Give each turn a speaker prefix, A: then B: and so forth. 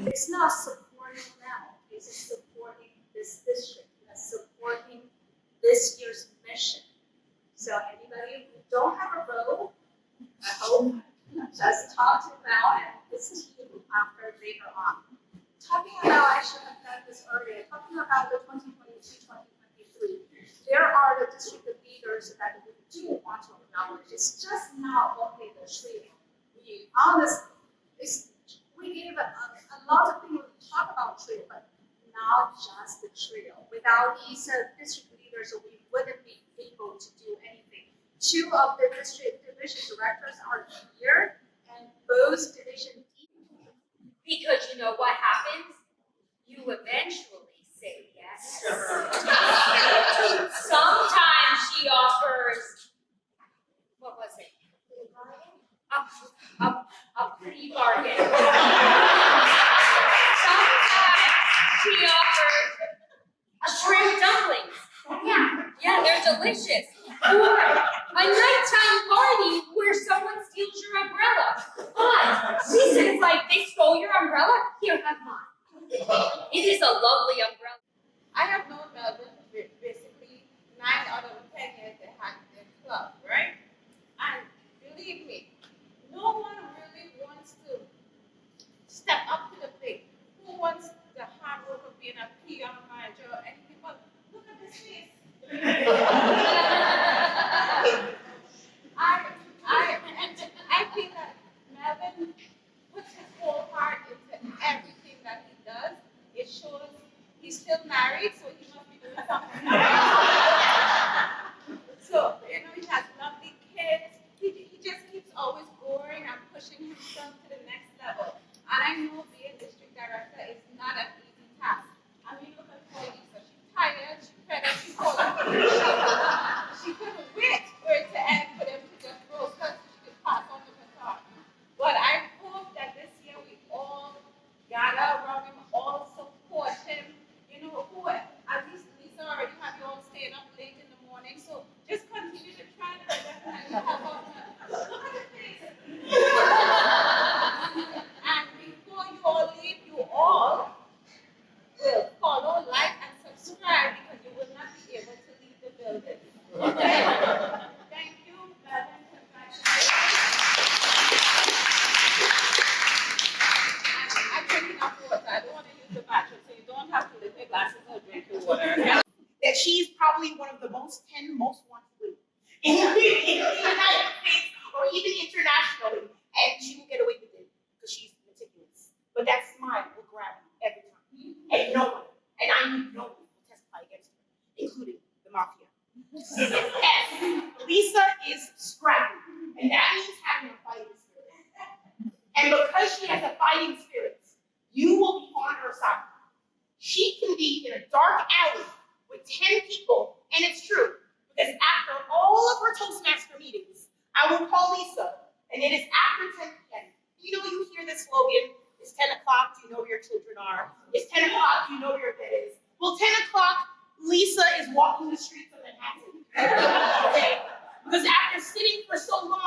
A: It's not supporting them, it's supporting this district, it's supporting this year's mission. So anybody who don't have a vote, I hope just talk to Mel and this team after later on. Talking about, I should have done this earlier, talking about the 2022-2023, there are the district leaders that we do want to acknowledge. It's just not only the trio. We honestly, we gave a lot of people to talk about trio, but not just the trio. Without these district leaders, we wouldn't be able to do anything. Two of the district division directors are here, and both division.
B: Because you know what happens? You eventually say yes. Sometimes she offers, what was it? A pretty bargain. Sometimes she offers a shrimp dumplings. Yeah, they're delicious. Or a nighttime party where someone steals your umbrella. But Lisa is like, they stole your umbrella? Here, have mine. It is a lovely umbrella.
C: I have known Melvin basically 9 out of 10 years they had their club, right? And believe me, no one really wants to step up to the plate. Who wants the hard work of being a PR manager or anything? But look at this face. I feel that Melvin puts his whole heart into everything that he does. It shows he's still married, so he must be doing something right. So, you know, he has lovely kids. He just keeps always going and pushing himself to the next level. And I know being district director is not an easy task. I mean, look at poor Lisa. She's tired, she's fed up, she's cold. She couldn't wait for it to end for them to just roll her so she could pass on the baton. But I hope that this year we all gather around him, all support him. You know, at least Lisa already have you all staying up late in the morning, so just continue to try to definitely help out. Look at the face. And before you all leave, you all will follow, like, and subscribe because you will not be able to leave the building. Okay? Thank you, Melvin. I'm drinking enough water. I don't want to use the bathroom, so you don't have to lift your glasses or drink your water.
D: That she's probably one of the 10 most wanted women in the United States or even internationally, and she will get away with it because she's meticulous. But that smile will grab you every time, and no one, and I mean no one, will testify against her, including the mafia. And Lisa is scrappy, and that means having a fighting spirit. And because she has a fighting spirit, you will be on her side. She can be in a dark alley with 10 people, and it's true, because after all of her Toastmaster meetings, I will call Lisa, and it is after 10 p.m. You know, you hear this slogan, it's 10 o'clock, do you know where your children are? It's 10 o'clock, do you know where your bed is? Well, 10 o'clock, Lisa is walking the streets of Manhattan. Okay? Because after sitting for so long